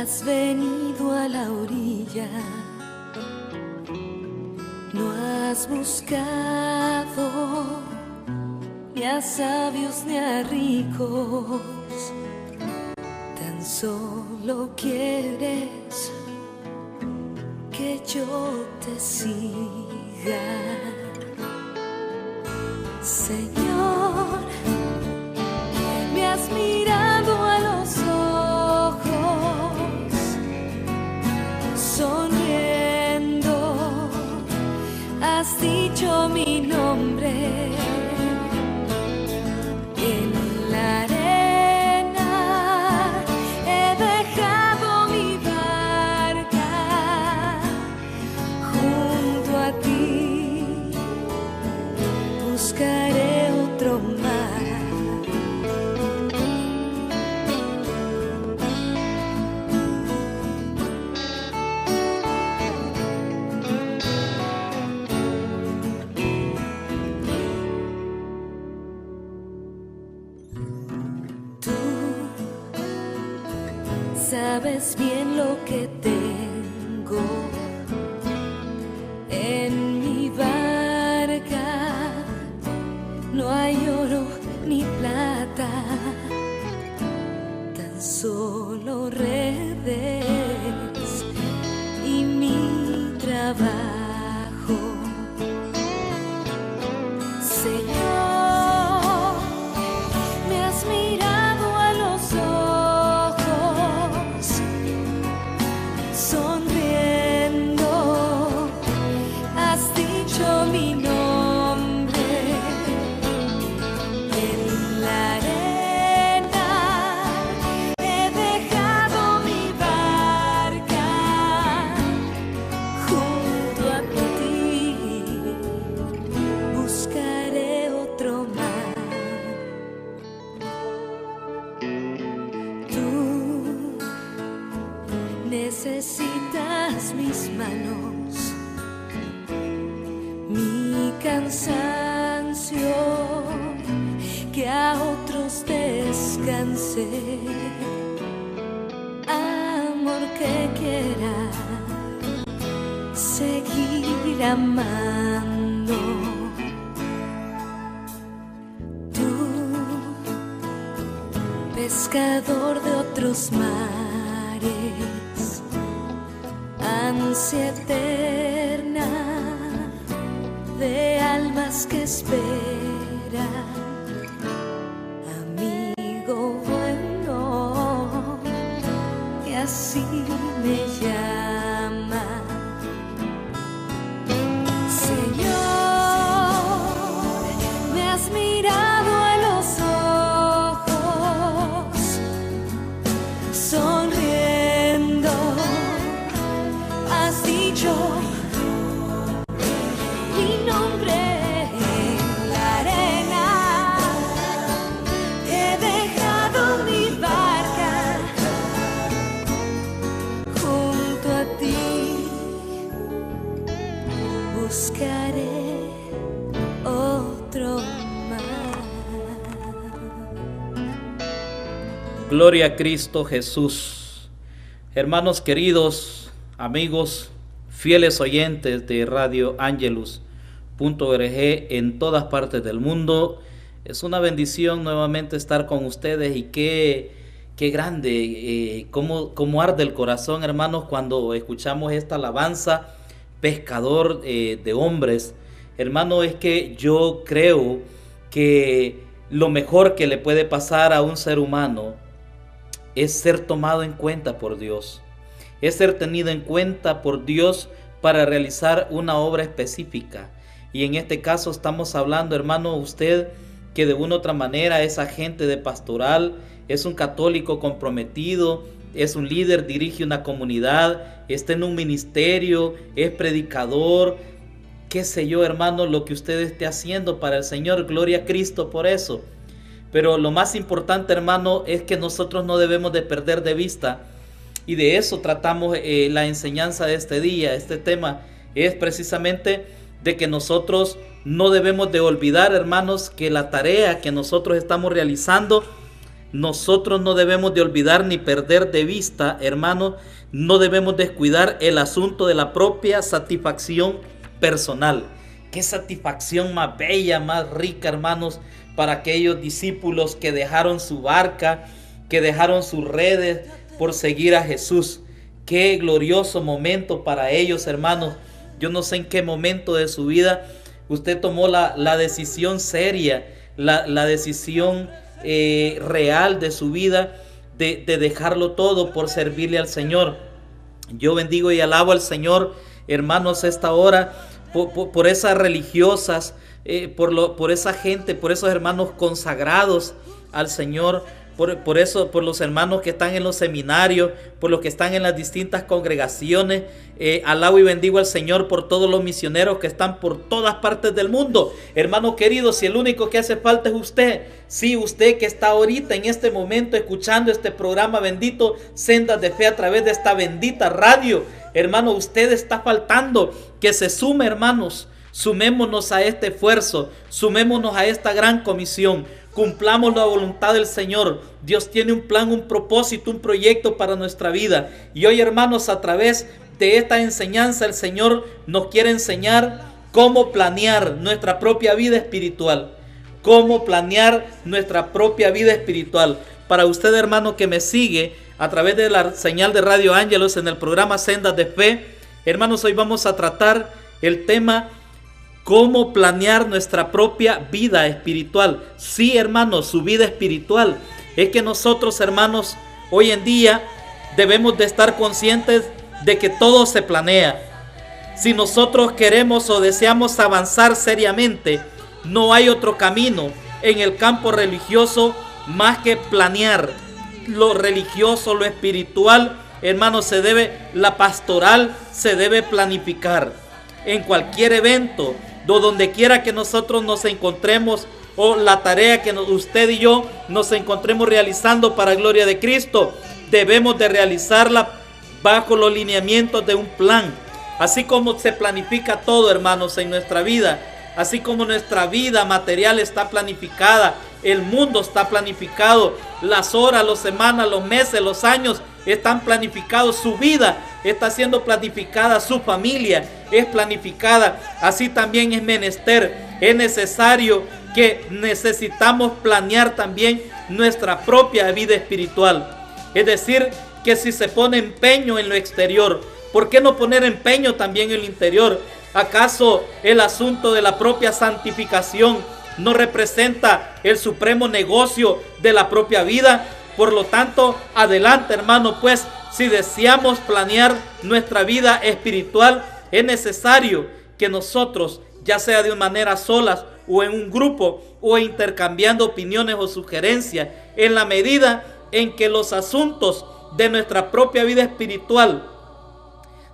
has venido a la orilla, no has buscado ni a sabios ni a ricos, tan solo quieres que yo te siga. Señor, me has mirado a los ojos, sonriendo, has dicho mi nombre. En la arena he dejado mi barca, junto a ti buscaré otro mar. Sabes bien lo que tengo en mi barca, no hay oro ni plata, tan solo redes y mi trabajo. Señor, me has mirado a los ojos, sonriendo, has dicho mi nombre. En la arena he dejado mi barca, junto a ti buscaré otro mar. Tú necesitas mis manos, mi cansancio, que a otros descanse. Amor que quiera seguir amando. Tú, pescador de otros mares, ansia eterna de almas que esperan, amigo bueno, que así me llama. Señor, me has mirado a los ojos, sonriendo, has dicho mi nombre. En la arena he dejado mi barca, junto a ti buscaré otro mar. Gloria a Cristo Jesús. Hermanos queridos, amigos, fieles oyentes de Radio Angelus.org en todas partes del mundo, es una bendición nuevamente estar con ustedes y qué grande, cómo arde el corazón, hermanos, cuando escuchamos esta alabanza, pescador de hombres. Hermano, es que yo creo que lo mejor que le puede pasar a un ser humano es ser tomado en cuenta por Dios, es ser tenido en cuenta por Dios para realizar una obra específica. Y en este caso estamos hablando, hermano, usted que de una u otra manera es agente de pastoral, es un católico comprometido, es un líder, dirige una comunidad, está en un ministerio, es predicador, qué sé yo, hermano, lo que usted esté haciendo para el Señor, gloria a Cristo por eso. Pero lo más importante, hermano, es que nosotros no debemos de perder de vista, y de eso tratamos la enseñanza de este día. Este tema es precisamente de que nosotros no debemos de olvidar, hermanos, que la tarea que nosotros estamos realizando nosotros no debemos de olvidar ni perder de vista, hermanos, no debemos descuidar el asunto de la propia satisfacción personal. Qué satisfacción más bella, más rica, hermanos, para aquellos discípulos que dejaron su barca, que dejaron sus redes por seguir a Jesús. Qué glorioso momento para ellos, hermanos. Yo no sé en qué momento de su vida usted tomó la decisión seria, la decisión real de su vida, de dejarlo todo por servirle al Señor. Yo bendigo y alabo al Señor, hermanos, esta hora, por esas religiosas, por esa gente, por esos hermanos consagrados al Señor, por los hermanos que están en los seminarios, por los que están en las distintas congregaciones. Alabo y bendigo al Señor por todos los misioneros que están por todas partes del mundo. Hermano querido, si el único que hace falta es usted, sí, usted que está ahorita en este momento escuchando este programa bendito, Sendas de Fe, a través de esta bendita radio, hermano, usted está faltando que se sume, hermanos. Sumémonos a este esfuerzo, sumémonos a esta gran comisión. Cumplamos la voluntad del Señor. Dios tiene un plan, un propósito, un proyecto para nuestra vida. Y hoy, hermanos, a través de esta enseñanza, el Señor nos quiere enseñar cómo planear nuestra propia vida espiritual. Cómo planear nuestra propia vida espiritual. Para usted, hermano, que me sigue a través de la señal de Radio Ángelos en el programa Sendas de Fe, hermanos, hoy vamos a tratar el tema cómo planear nuestra propia vida espiritual. Sí, hermanos, su vida espiritual. Es que nosotros, hermanos, hoy en día debemos de estar conscientes de que todo se planea. Si nosotros queremos o deseamos avanzar seriamente, no hay otro camino en el campo religioso más que planear. Lo religioso, lo espiritual, hermanos, la pastoral se debe planificar. En cualquier evento, donde quiera que nosotros nos encontremos, o la tarea que usted y yo nos encontremos realizando para gloria de Cristo, debemos de realizarla bajo los lineamientos de un plan. Así como se planifica todo, hermanos, en nuestra vida, así como nuestra vida material está planificada, el mundo está planificado, las horas, las semanas, los meses, los años están planificados, su vida está siendo planificada, su familia es planificada. Así también es menester, es necesario que necesitamos planear también nuestra propia vida espiritual. Es decir, que si se pone empeño en lo exterior, ¿por qué no poner empeño también en lo interior? ¿Acaso el asunto de la propia santificación no representa el supremo negocio de la propia vida? Por lo tanto, adelante, hermano, pues si deseamos planear nuestra vida espiritual, es necesario que nosotros, ya sea de manera solas o en un grupo o intercambiando opiniones o sugerencias, en la medida en que los asuntos de nuestra propia vida espiritual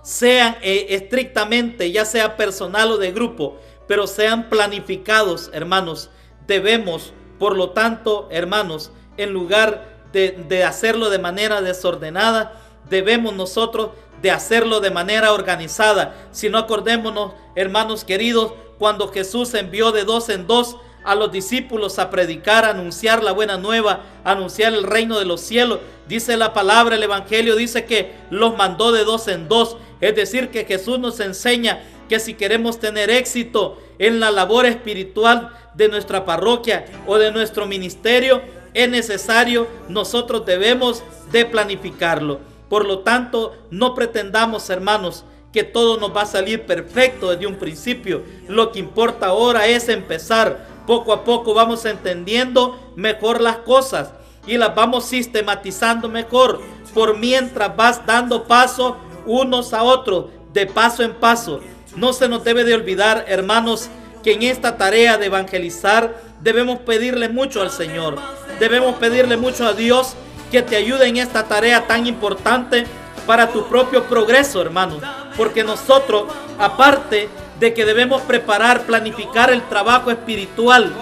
sean estrictamente, ya sea personal o de grupo, pero sean planificados, hermanos, debemos, por lo tanto, hermanos, en lugar de hacerlo de manera desordenada, debemos nosotros de hacerlo de manera organizada. Si no, acordémonos, hermanos queridos, cuando Jesús envió de 2 en 2 a los discípulos a predicar, a anunciar la buena nueva, a anunciar el reino de los cielos. Dice la palabra, el evangelio dice que los mandó de 2 en 2. Es decir, que Jesús nos enseña que si queremos tener éxito en la labor espiritual de nuestra parroquia o de nuestro ministerio, es necesario, nosotros debemos de planificarlo. Por lo tanto, no pretendamos, hermanos, que todo nos va a salir perfecto desde un principio. Lo que importa ahora es empezar. Poco a poco vamos entendiendo mejor las cosas y las vamos sistematizando mejor. Por mientras vas dando paso unos a otros, de paso en paso. No se nos debe de olvidar, hermanos, que en esta tarea de evangelizar debemos pedirle mucho al Señor. Debemos pedirle mucho a Dios que te ayude en esta tarea tan importante para tu propio progreso, hermanos. Porque nosotros, aparte de que debemos preparar, planificar el trabajo espiritual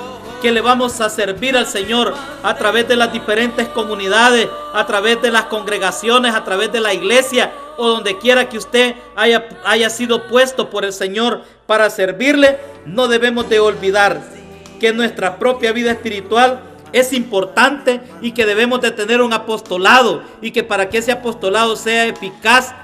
que le vamos a servir al Señor a través de las diferentes comunidades, a través de las congregaciones, a través de la iglesia o donde quiera que usted haya sido puesto por el Señor para servirle, no debemos de olvidar que nuestra propia vida espiritual es importante y que debemos de tener un apostolado, y que para que ese apostolado sea eficaz,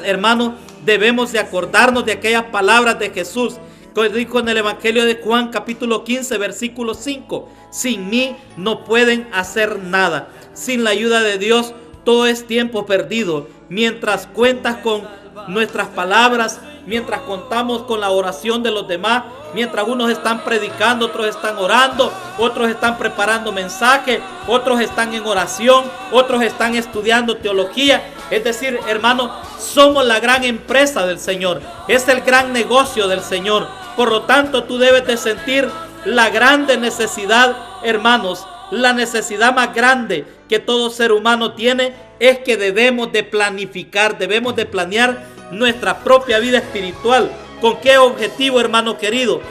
hermano, debemos de acordarnos de aquellas palabras de Jesús que dijo en el Evangelio de Juan capítulo 15 versículo 5: sin mí no pueden hacer nada. Sin la ayuda de Dios todo es tiempo perdido. Mientras cuentas con nuestras palabras, mientras contamos con la oración de los demás, mientras unos están predicando, otros están orando, otros están preparando mensajes, otros están en oración, otros están estudiando teología. Es decir, hermano, somos la gran empresa del Señor, es el gran negocio del Señor. Por lo tanto, tú debes de sentir la grande necesidad, hermanos. La necesidad más grande que todo ser humano tiene es que debemos de planificar, debemos de planear nuestra propia vida espiritual. ¿Con qué objetivo, hermano querido?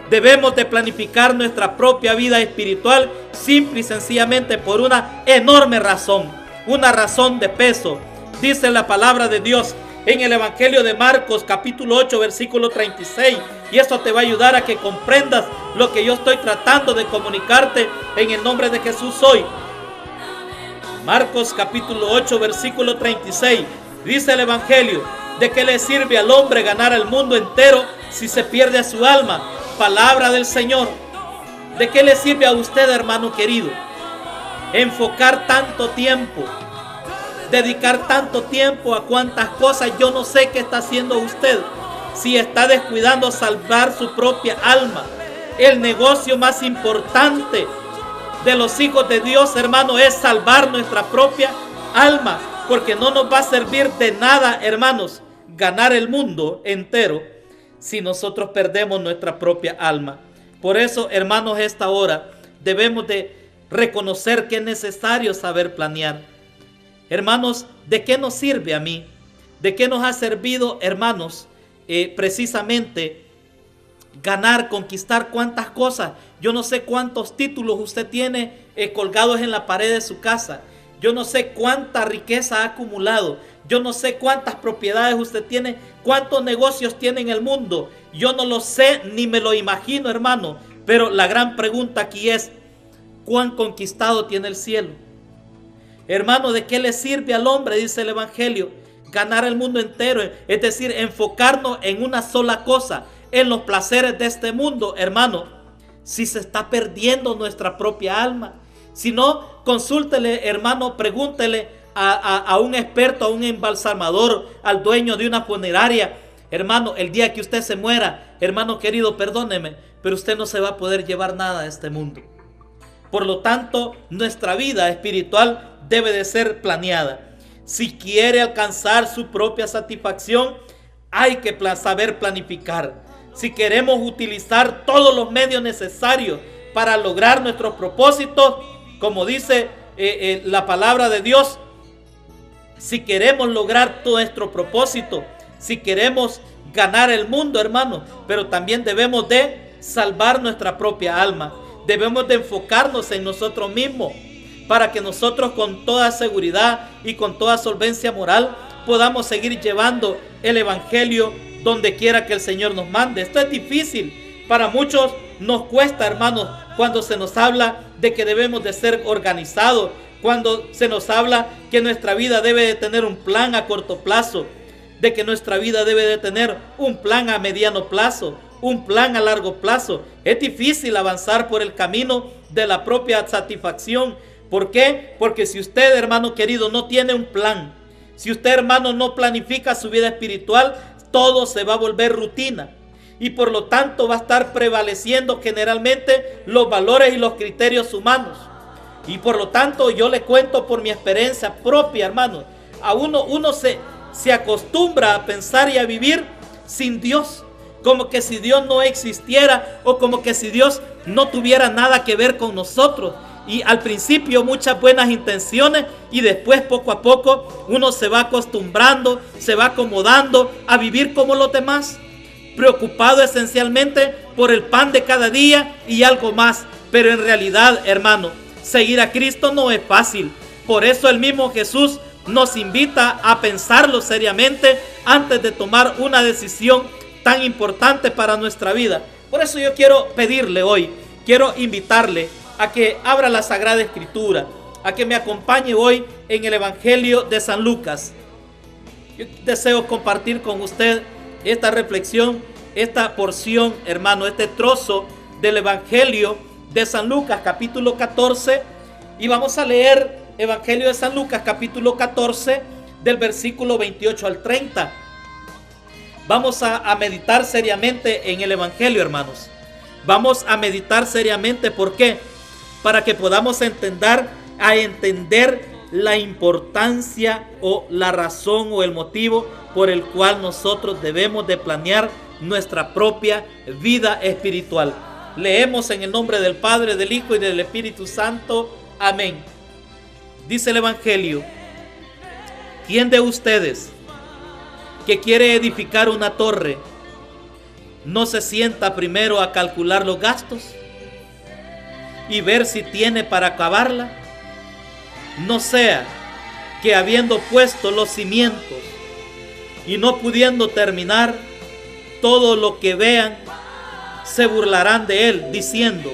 Debemos de planificar nuestra propia vida espiritual simple y sencillamente por una enorme razón, una razón de peso. Dice la palabra de Dios en el Evangelio de Marcos capítulo 8 versículo 36, y esto te va a ayudar a que comprendas lo que yo estoy tratando de comunicarte en el nombre de Jesús hoy. Marcos capítulo 8 versículo 36, dice el Evangelio: ¿de qué le sirve al hombre ganar el mundo entero si se pierde a su alma? Palabra del Señor. ¿De qué le sirve a usted, hermano querido, enfocar tanto tiempo, dedicar tanto tiempo a cuantas cosas? Yo no sé qué está haciendo usted, si está descuidando salvar su propia alma. El negocio más importante de los hijos de Dios, hermano, es salvar nuestra propia alma, porque no nos va a servir de nada, hermanos, ganar el mundo entero si nosotros perdemos nuestra propia alma. Por eso, hermanos, esta hora debemos de reconocer que es necesario saber planear. Hermanos, ¿de qué nos sirve a mí? ¿De qué nos ha servido, hermanos, precisamente ganar, conquistar cuántas cosas? Yo no sé cuántos títulos usted tiene colgados en la pared de su casa. Yo no sé cuánta riqueza ha acumulado. Yo no sé cuántas propiedades usted tiene, cuántos negocios tiene en el mundo. Yo no lo sé ni me lo imagino, hermano. Pero la gran pregunta aquí es: ¿cuán conquistado tiene el cielo? Hermano, ¿de qué le sirve al hombre, dice el Evangelio, ganar el mundo entero? Es decir, enfocarnos en una sola cosa, en los placeres de este mundo, hermano, si se está perdiendo nuestra propia alma. Si no, consúltele, hermano, pregúntele a un experto, a un embalsamador, al dueño de una funeraria: hermano, el día que usted se muera, hermano querido, perdóneme, pero usted no se va a poder llevar nada de este mundo. Por lo tanto, nuestra vida espiritual debe de ser planeada. Si quiere alcanzar su propia satisfacción, hay que saber planificar. Si queremos utilizar todos los medios necesarios para lograr nuestros propósitos, como dice la palabra de Dios, si queremos lograr todo nuestro propósito, si queremos ganar el mundo, hermano, pero también debemos de salvar nuestra propia alma. Debemos de enfocarnos en nosotros mismos para que nosotros con toda seguridad y con toda solvencia moral podamos seguir llevando el Evangelio donde quiera que el Señor nos mande. Esto es difícil. Para muchos nos cuesta, hermanos, cuando se nos habla de que debemos de ser organizados, cuando se nos habla que nuestra vida debe de tener un plan a corto plazo, de que nuestra vida debe de tener un plan a mediano plazo, un plan a largo plazo. Es difícil avanzar por el camino de la propia satisfacción. ¿Por qué? Porque si usted, hermano querido, no tiene un plan, si usted, hermano, no planifica su vida espiritual, todo se va a volver rutina. Y por lo tanto va a estar prevaleciendo generalmente los valores y los criterios humanos. Y por lo tanto yo le cuento por mi experiencia propia, hermano. A uno se acostumbra a pensar y a vivir sin Dios, como que si Dios no existiera o como que si Dios no tuviera nada que ver con nosotros. Y al principio muchas buenas intenciones, y después poco a poco uno se va acostumbrando, se va acomodando a vivir como los demás, preocupado esencialmente por el pan de cada día y algo más. Pero en realidad, hermano, seguir a Cristo no es fácil. Por eso el mismo Jesús nos invita a pensarlo seriamente antes de tomar una decisión tan importante para nuestra vida. Por eso yo quiero pedirle hoy, quiero invitarle a que abra la Sagrada Escritura, a que me acompañe hoy en el Evangelio de San Lucas. Yo deseo compartir con usted esta reflexión, esta porción, hermano, este trozo del Evangelio de San Lucas, capítulo 14, y vamos a leer Evangelio de San Lucas, capítulo 14, del versículo 28 al 30. Vamos a meditar seriamente en el Evangelio, hermanos. Vamos a meditar seriamente, ¿por qué? Para que podamos entender la importancia o la razón o el motivo por el cual nosotros debemos de planear nuestra propia vida espiritual. Leemos en el nombre del Padre, del Hijo y del Espíritu Santo. Amén. Dice el Evangelio: ¿quién de ustedes que quiere edificar una torre no se sienta primero a calcular los gastos y ver si tiene para acabarla? No sea que habiendo puesto los cimientos y no pudiendo terminar, todo lo que vean se burlarán de él, diciendo: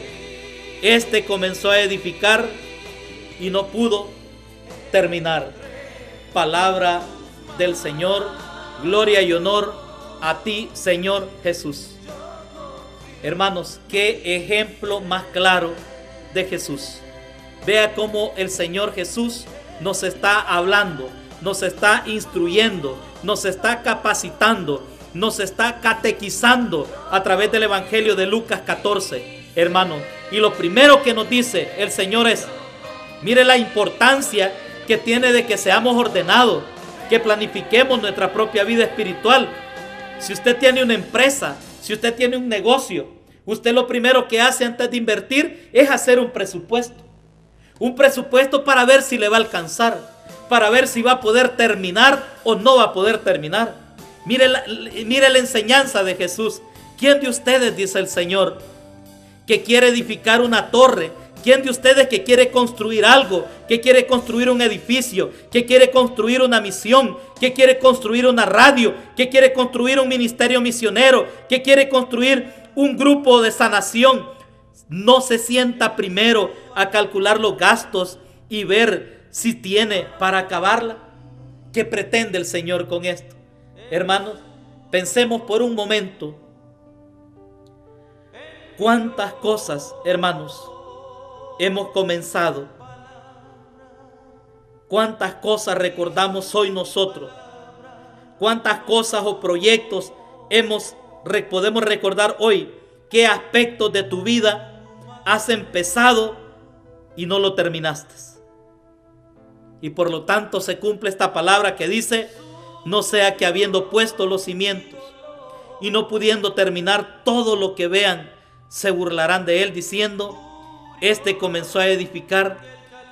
este comenzó a edificar y no pudo terminar. Palabra del Señor. Gloria y honor a ti, Señor Jesús. Hermanos, qué ejemplo más claro de Jesús. Vea cómo el Señor Jesús nos está hablando, nos está instruyendo, nos está capacitando, nos está catequizando a través del Evangelio de Lucas 14, hermano. Y lo primero que nos dice el Señor es: mire la importancia que tiene de que seamos ordenados, que planifiquemos nuestra propia vida espiritual. Si usted tiene una empresa, si usted tiene un negocio, usted lo primero que hace antes de invertir es hacer un presupuesto. Un presupuesto para ver si le va a alcanzar, para ver si va a poder terminar o no va a poder terminar. Mire la enseñanza de Jesús. ¿Quién de ustedes, dice el Señor, que quiere edificar una torre? ¿Quién de ustedes que quiere construir algo, que quiere construir un edificio, que quiere construir una misión, que quiere construir una radio, que quiere construir un ministerio misionero, que quiere construir un grupo de sanación, no se sienta primero a calcular los gastos y ver si tiene para acabarla? ¿Qué pretende el Señor con esto? Hermanos, pensemos por un momento cuántas cosas, hermanos, hemos comenzado. ¿Cuántas cosas recordamos hoy nosotros? ¿Cuántas cosas o proyectos podemos recordar hoy? ¿Qué aspectos de tu vida has empezado y no lo terminaste? Y por lo tanto se cumple esta palabra que dice: no sea que habiendo puesto los cimientos y no pudiendo terminar, todo lo que vean se burlarán de él, diciendo: este comenzó a edificar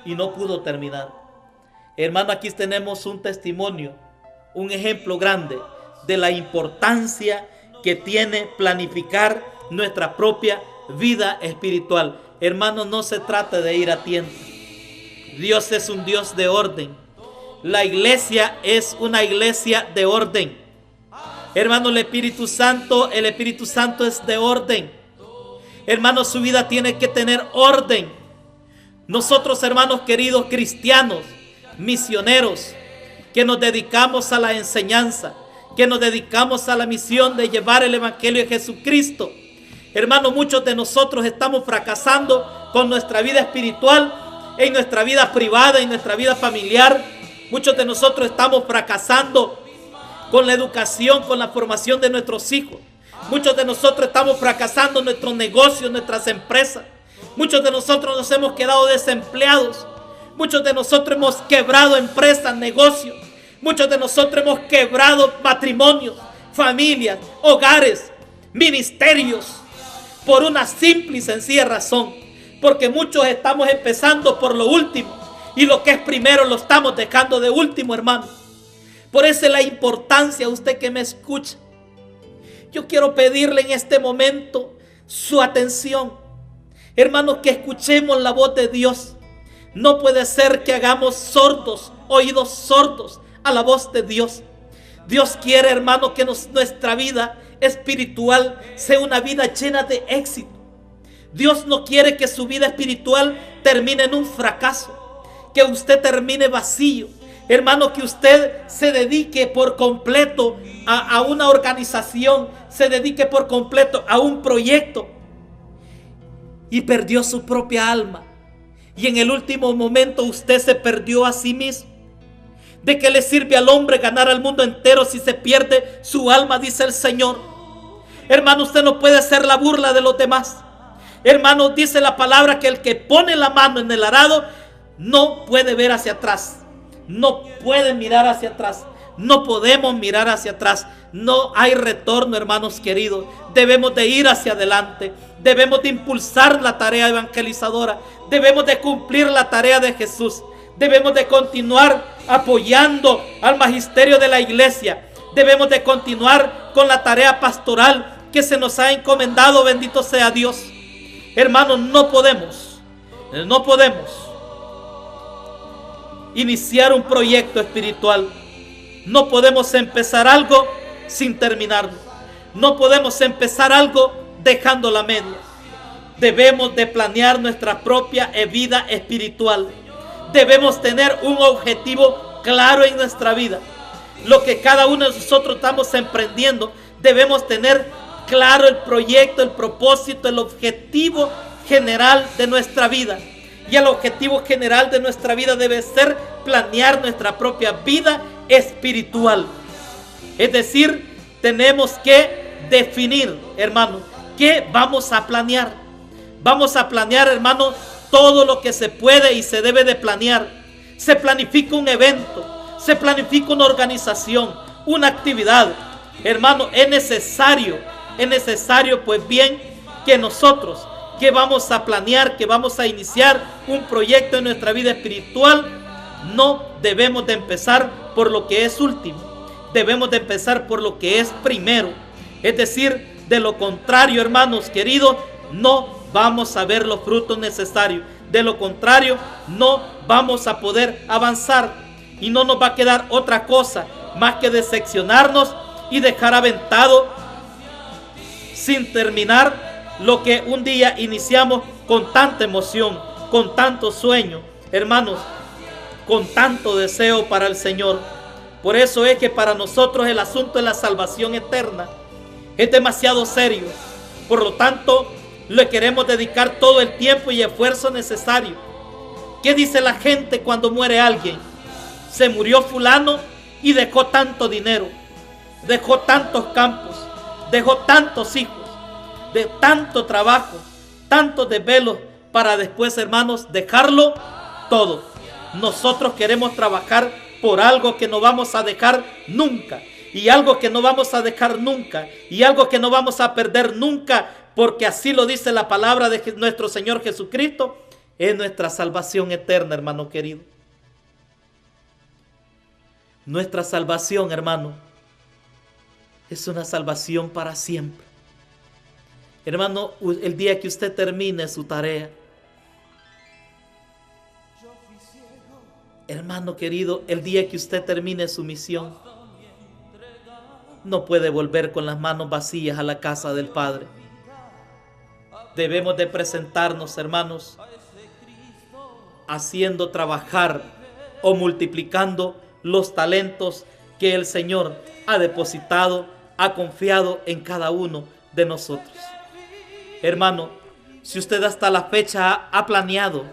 y no pudo terminar. Hermano, aquí tenemos un testimonio, un ejemplo grande de la importancia que tiene planificar nuestra propia vida espiritual. Hermano, no se trata de ir a tientas. Dios es un Dios de orden. La iglesia es una iglesia de orden. Hermano, el Espíritu Santo es de orden. Hermanos, su vida tiene que tener orden. Nosotros, hermanos queridos cristianos, misioneros, que nos dedicamos a la enseñanza, que nos dedicamos a la misión de llevar el Evangelio de Jesucristo. Hermanos, muchos de nosotros estamos fracasando con nuestra vida espiritual, en nuestra vida privada, en nuestra vida familiar. Muchos de nosotros estamos fracasando con la educación, con la formación de nuestros hijos. Muchos de nosotros estamos fracasando en nuestros negocios, nuestras empresas. Muchos de nosotros nos hemos quedado desempleados. Muchos de nosotros hemos quebrado empresas, negocios. Muchos de nosotros hemos quebrado matrimonios, familias, hogares, ministerios. Por una simple y sencilla razón. Porque muchos estamos empezando por lo último. Y lo que es primero lo estamos dejando de último, hermano. Por eso es la importancia, usted que me escucha. Yo quiero pedirle en este momento su atención. Hermanos, que escuchemos la voz de Dios. No puede ser que hagamos oídos sordos a la voz de Dios. Dios quiere, hermano, que nuestra vida espiritual sea una vida llena de éxito. Dios no quiere que su vida espiritual termine en un fracaso, que usted termine vacío. Hermano, que usted se dedique por completo a una organización, se dedique por completo a un proyecto y perdió su propia alma. Y en el último momento usted se perdió a sí mismo. ¿De qué le sirve al hombre ganar al mundo entero si se pierde su alma? Dice el Señor. Hermano, usted no puede hacer la burla de los demás. Hermano, dice la palabra que el que pone la mano en el arado no puede ver hacia atrás. No puede mirar hacia atrás. No podemos mirar hacia atrás. No hay retorno, hermanos queridos. Debemos de ir hacia adelante. Debemos de impulsar la tarea evangelizadora. Debemos de cumplir la tarea de Jesús. Debemos de continuar apoyando al magisterio de la iglesia. Debemos de continuar con la tarea pastoral que se nos ha encomendado. Bendito sea Dios. Hermanos, no podemos iniciar un proyecto espiritual. No podemos empezar algo sin terminarlo. No podemos empezar algo dejando la media. Debemos de planear nuestra propia vida espiritual. Debemos tener un objetivo claro en nuestra vida. Lo que cada uno de nosotros estamos emprendiendo, debemos tener claro el proyecto, el propósito, el objetivo general de nuestra vida. Y el objetivo general de nuestra vida debe ser planear nuestra propia vida espiritual. Es decir, tenemos que definir, hermano, qué vamos a planear. Vamos a planear, hermano, todo lo que se puede y se debe de planear. Se planifica un evento, se planifica una organización, una actividad. Hermano, es necesario pues bien que nosotros que vamos a planear, que vamos a iniciar un proyecto en nuestra vida espiritual, no debemos de empezar por lo que es último, debemos de empezar por lo que es primero. Es decir, de lo contrario, hermanos queridos, no vamos a ver los frutos necesarios. De lo contrario, no vamos a poder avanzar y no nos va a quedar otra cosa más que decepcionarnos y dejar aventado sin terminar lo que un día iniciamos con tanta emoción, con tanto sueño, hermanos, con tanto deseo para el Señor. Por eso es que para nosotros el asunto de la salvación eterna es demasiado serio. Por lo tanto, le queremos dedicar todo el tiempo y esfuerzo necesario. ¿Qué dice la gente cuando muere alguien? Se murió fulano y dejó tanto dinero, dejó tantos campos, dejó tantos hijos, de tanto trabajo, tantos desvelos, para después, hermanos, dejarlo todo. Nosotros queremos trabajar por algo que no vamos a dejar nunca, y algo que no vamos a dejar nunca, y algo que no vamos a perder nunca, porque así lo dice la palabra de nuestro Señor Jesucristo, es nuestra salvación eterna, hermano querido. Nuestra salvación, hermano, es una salvación para siempre. Hermano, el día que usted termine su tarea, hermano querido, el día que usted termine su misión, no puede volver con las manos vacías a la casa del Padre. Debemos de presentarnos, hermanos, haciendo trabajar o multiplicando los talentos que el Señor ha depositado, ha confiado en cada uno de nosotros. Hermano, si usted hasta la fecha ha planeado,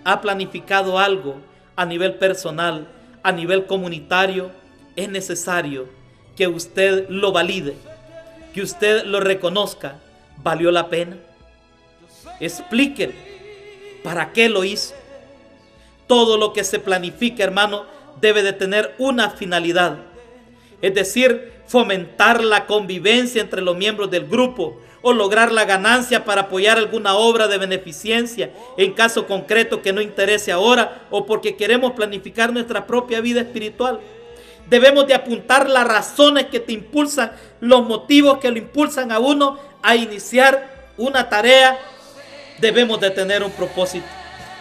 ha planificado algo a nivel personal, a nivel comunitario, es necesario que usted lo valide, que usted lo reconozca. ¿Valió la pena? Explíquele para qué lo hizo. Todo lo que se planifica, hermano, debe de tener una finalidad. Es decir, fomentar la convivencia entre los miembros del grupo o lograr la ganancia para apoyar alguna obra de beneficencia en caso concreto que no interese ahora o porque queremos planificar nuestra propia vida espiritual. Debemos de apuntar las razones que te impulsan, los motivos que lo impulsan a uno a iniciar una tarea. Debemos de tener un propósito.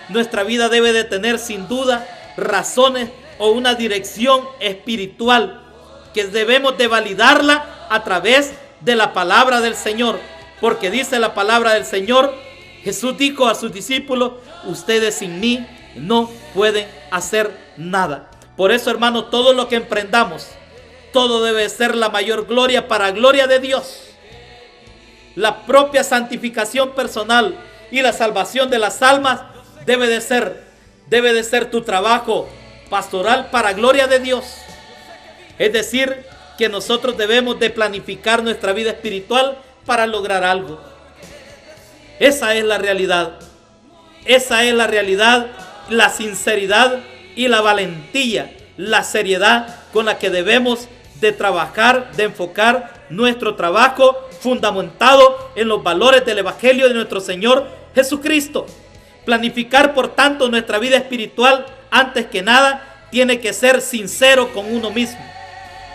Nuestra vida debe de tener sin duda razones o una dirección espiritual que debemos de validarla a través de la palabra del Señor, porque dice la palabra del Señor Jesús dijo a sus discípulos: ustedes sin mí no pueden hacer nada. Por eso, hermanos, todo lo que emprendamos, todo debe ser la mayor gloria para gloria de Dios. La propia santificación personal y la salvación de las almas debe de ser tu trabajo pastoral para gloria de Dios. Es decir, que nosotros debemos de planificar nuestra vida espiritual para lograr algo. Esa es la realidad. Esa es la realidad, la sinceridad y la valentía, la seriedad con la que debemos de trabajar, de enfocar nuestro trabajo fundamentado en los valores del Evangelio de nuestro Señor Jesucristo. Planificar, por tanto, nuestra vida espiritual, antes que nada, tiene que ser sincero con uno mismo.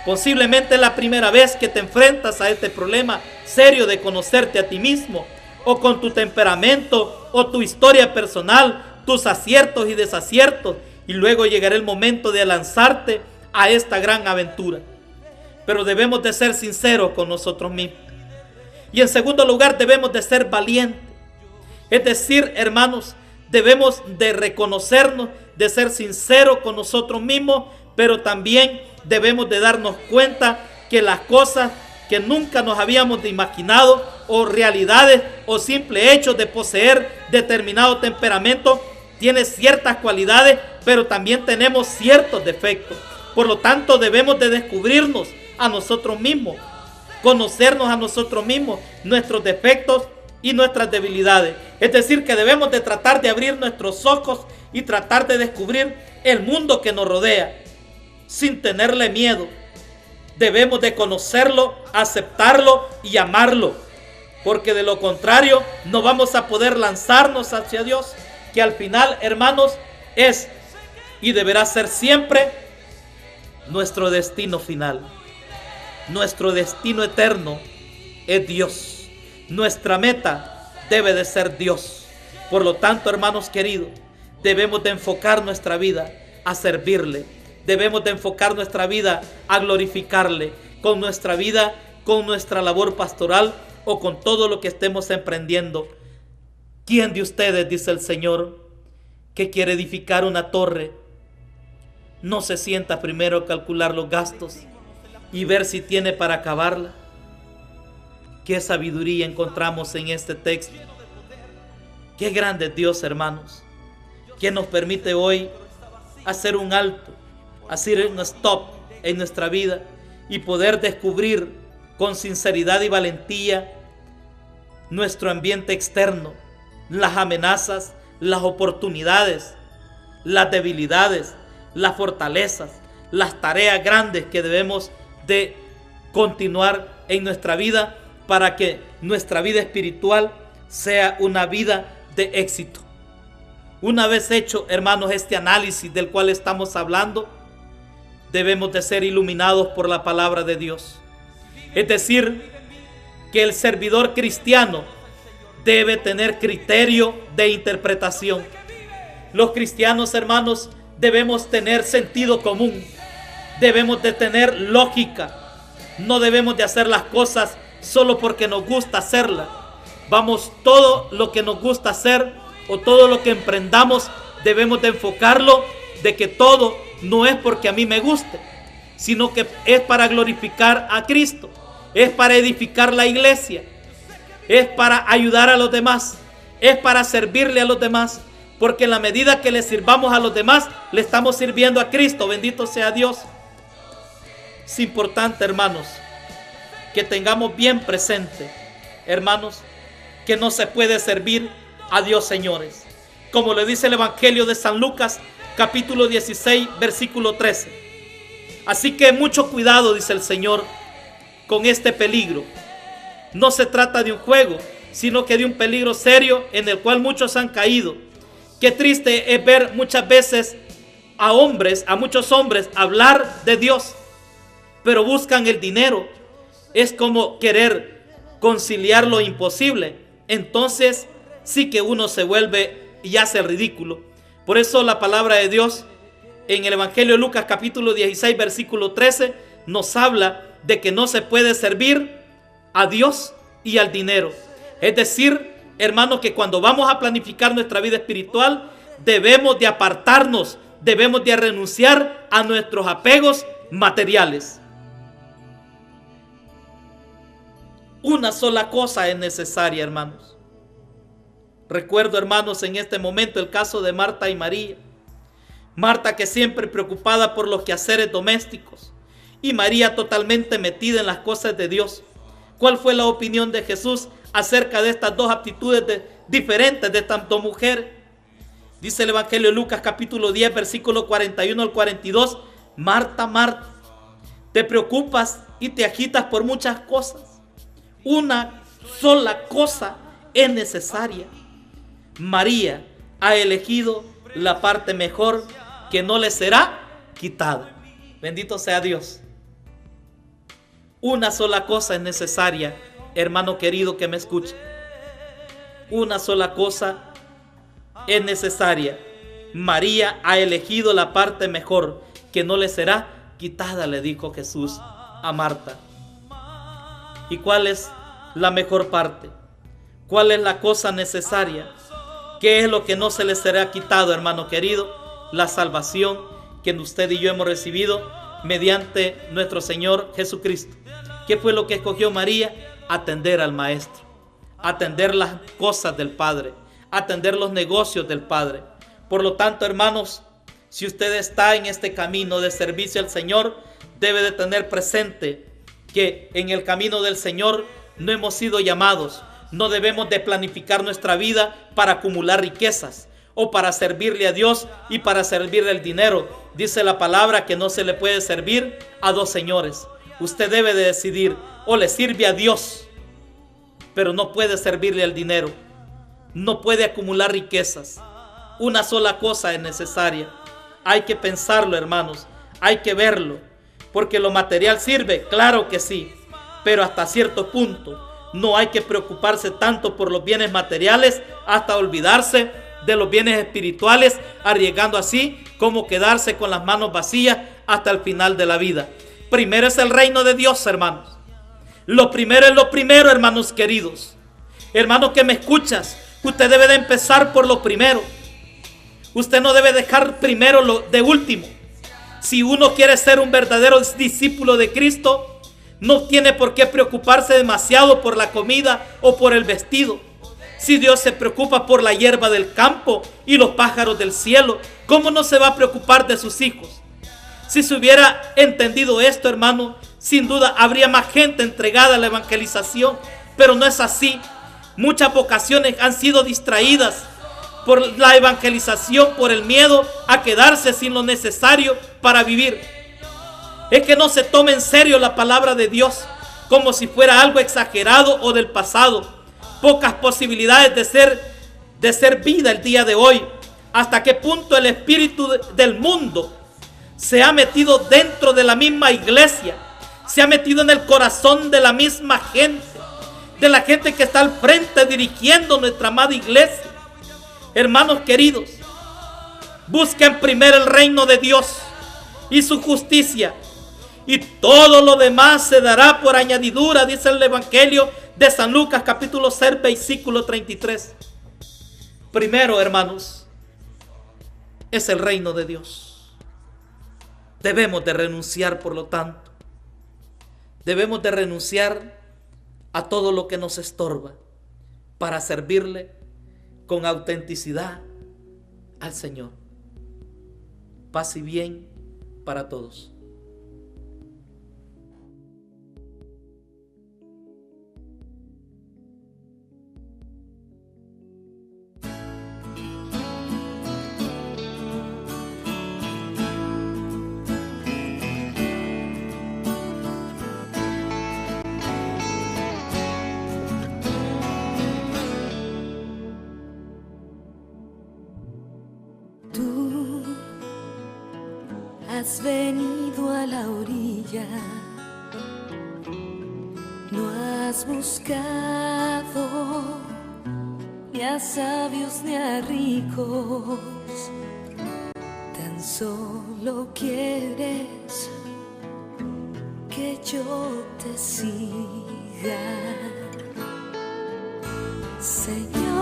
Posiblemente es la primera vez que te enfrentas a este problema serio de conocerte a ti mismo, o con tu temperamento, o tu historia personal, tus aciertos y desaciertos, y luego llegará el momento de lanzarte a esta gran aventura. Pero debemos de ser sinceros con nosotros mismos. Y en segundo lugar, debemos de ser valientes. Es decir, hermanos, debemos de reconocernos, de ser sinceros con nosotros mismos, pero también debemos de darnos cuenta que las cosas que nunca nos habíamos imaginado, o realidades o simple hechos de poseer determinado temperamento, tiene ciertas cualidades, pero también tenemos ciertos defectos. Por lo tanto, debemos de descubrirnos a nosotros mismos, conocernos a nosotros mismos, nuestros defectos y nuestras debilidades. Es decir, que debemos de tratar de abrir nuestros ojos y tratar de descubrir el mundo que nos rodea sin tenerle miedo. Debemos de conocerlo, aceptarlo y amarlo, porque de lo contrario no vamos a poder lanzarnos hacia Dios, que al final, hermanos, es y deberá ser siempre nuestro destino final. Nuestro destino eterno es Dios. Nuestra meta debe de ser Dios. Por lo tanto, hermanos queridos, debemos de enfocar nuestra vida a servirle. Debemos de enfocar nuestra vida a glorificarle, con nuestra vida, con nuestra labor pastoral o con todo lo que estemos emprendiendo. ¿Quién de ustedes, dice el Señor, que quiere edificar una torre, no se sienta primero a calcular los gastos y ver si tiene para acabarla? Qué sabiduría encontramos en este texto. Qué grande es Dios, hermanos, que nos permite hoy hacer un alto, hacer un stop en nuestra vida y poder descubrir con sinceridad y valentía nuestro ambiente externo, las amenazas, las oportunidades, las debilidades, las fortalezas, las tareas grandes que debemos de continuar en nuestra vida para que nuestra vida espiritual sea una vida de éxito. Una vez hecho, hermanos, este análisis del cual estamos hablando, debemos de ser iluminados por la palabra de Dios. Es decir, que el servidor cristiano debe tener criterio de interpretación. Los cristianos, hermanos, debemos tener sentido común. Debemos de tener lógica. No debemos de hacer las cosas solo porque nos gusta hacerlas. Vamos, todo lo que nos gusta hacer o todo lo que emprendamos, debemos de enfocarlo de que todo no es porque a mí me guste, sino que es para glorificar a Cristo, es para edificar la iglesia, es para ayudar a los demás, es para servirle a los demás, porque en la medida que le sirvamos a los demás, le estamos sirviendo a Cristo. Bendito sea Dios. Es importante, hermanos, que tengamos bien presente, hermanos, que no se puede servir a Dios, señores. Como le dice el Evangelio de San Lucas, capítulo 16, versículo 13. Así que mucho cuidado, dice el Señor, con este peligro. No se trata de un juego, sino que de un peligro serio en el cual muchos han caído. Qué triste es ver muchas veces a muchos hombres hablar de Dios, pero buscan el dinero. Es como querer conciliar lo imposible. Entonces sí que uno se vuelve y hace el ridículo. Por eso la palabra de Dios en el Evangelio de Lucas capítulo 16 versículo 13 nos habla de que no se puede servir a Dios y al dinero. Es decir, hermanos, que cuando vamos a planificar nuestra vida espiritual, debemos de apartarnos, debemos de renunciar a nuestros apegos materiales. Una sola cosa es necesaria, hermanos. Recuerdo, hermanos, en este momento el caso de Marta y María. Marta, que siempre preocupada por los quehaceres domésticos, y María totalmente metida en las cosas de Dios. ¿Cuál fue la opinión de Jesús acerca de estas dos actitudes diferentes de estas dos mujeres? Dice el Evangelio de Lucas capítulo 10, versículo 41 al 42. Marta, Marta, te preocupas y te agitas por muchas cosas. Una sola cosa es necesaria. María ha elegido la parte mejor, que no le será quitada. Bendito sea Dios. Una sola cosa es necesaria, hermano querido que me escucha. Una sola cosa es necesaria. María ha elegido la parte mejor, que no le será quitada, le dijo Jesús a Marta. ¿Y cuál es la mejor parte? ¿Cuál es la cosa necesaria? ¿Qué es lo que no se le será quitado, hermano querido? La salvación que usted y yo hemos recibido mediante nuestro Señor Jesucristo. ¿Qué fue lo que escogió María? Atender al Maestro, atender las cosas del Padre, atender los negocios del Padre. Por lo tanto, hermanos, si usted está en este camino de servicio al Señor, debe de tener presente que en el camino del Señor no hemos sido llamados. No debemos de planificar nuestra vida para acumular riquezas o para servirle a Dios y para servirle el dinero. Dice la palabra que no se le puede servir a dos señores. Usted debe de decidir: o le sirve a Dios, pero no puede servirle al dinero. No puede acumular riquezas. Una sola cosa es necesaria. Hay que pensarlo, hermanos. Hay que verlo. Porque lo material sirve, claro que sí, pero hasta cierto punto. No hay que preocuparse tanto por los bienes materiales hasta olvidarse de los bienes espirituales, arriesgando así como quedarse con las manos vacías hasta el final de la vida. Primero es el reino de Dios, hermanos. Lo primero es lo primero, hermanos queridos. Hermano que me escuchas, usted debe de empezar por lo primero. Usted no debe dejar primero lo de último. Si uno quiere ser un verdadero discípulo de Cristo, no tiene por qué preocuparse demasiado por la comida o por el vestido. Si Dios se preocupa por la hierba del campo y los pájaros del cielo, ¿cómo no se va a preocupar de sus hijos? Si se hubiera entendido esto, hermano, sin duda habría más gente entregada a la evangelización, pero no es así. Muchas vocaciones han sido distraídas por la evangelización, por el miedo a quedarse sin lo necesario para vivir. Es que no se toma en serio la palabra de Dios, como si fuera algo exagerado o del pasado. Pocas posibilidades de ser vida el día de hoy. ¿Hasta qué punto el espíritu del mundo se ha metido dentro de la misma iglesia? Se ha metido en el corazón de la misma gente, de la gente que está al frente dirigiendo nuestra amada iglesia. Hermanos queridos, busquen primero el reino de Dios y su justicia, y todo lo demás se dará por añadidura, dice el Evangelio de San Lucas capítulo 6 versículo 33. Primero, hermanos, es el reino de Dios. Debemos de renunciar, por lo tanto. Debemos de renunciar a todo lo que nos estorba para servirle con autenticidad al Señor. Paz y bien para todos. Has venido a la orilla, no has buscado ni a sabios ni a ricos, tan solo quieres que yo te siga, Señor.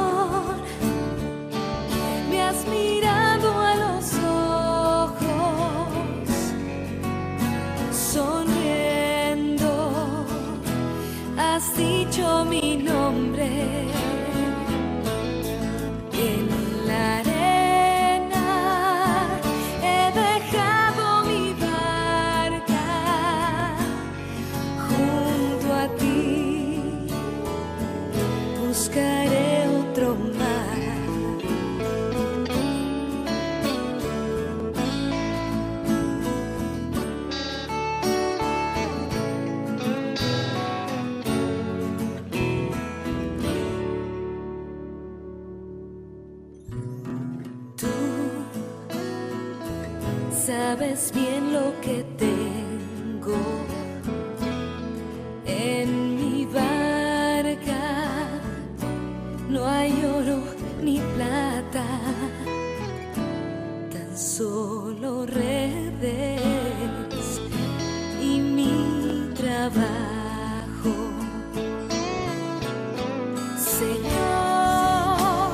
sabes bien lo que tengo en mi barca. No hay oro ni plata, tan solo redes y mi trabajo. Señor,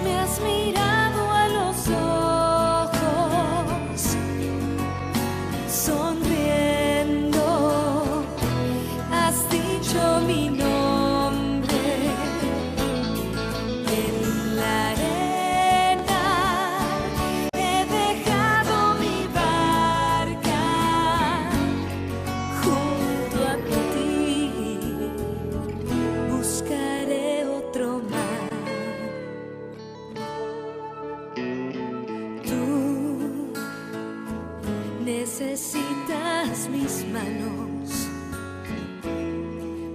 me has mirado a los ojos, sonriendo, has dicho mi nombre en la arena. He dejado mi barca junto a ti, buscaré otro mar. Tú necesitas mis manos,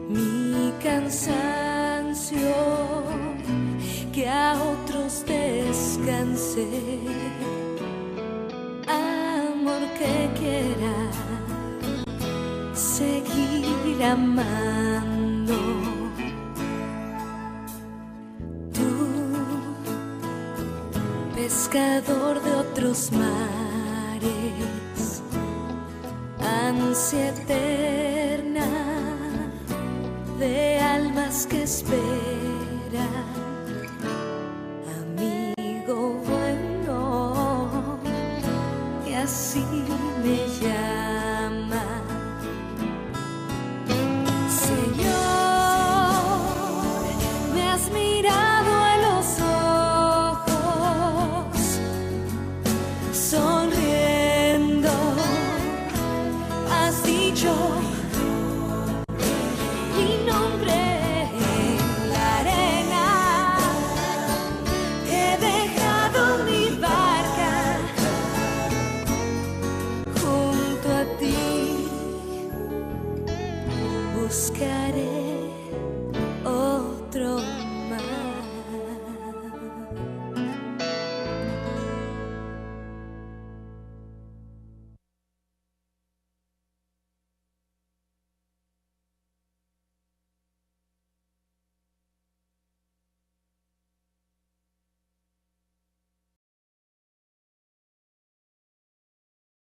mi cansancio, que a otros descanse. Amor que quiera seguir amando. Tú, pescador de otros mares, ansia eterna de almas que esperan, amigo bueno, que así me llama. Señor, me has mirado a los ojos, sonriendo, has dicho mi nombre en la arena. He dejado mi barca junto a ti, buscaré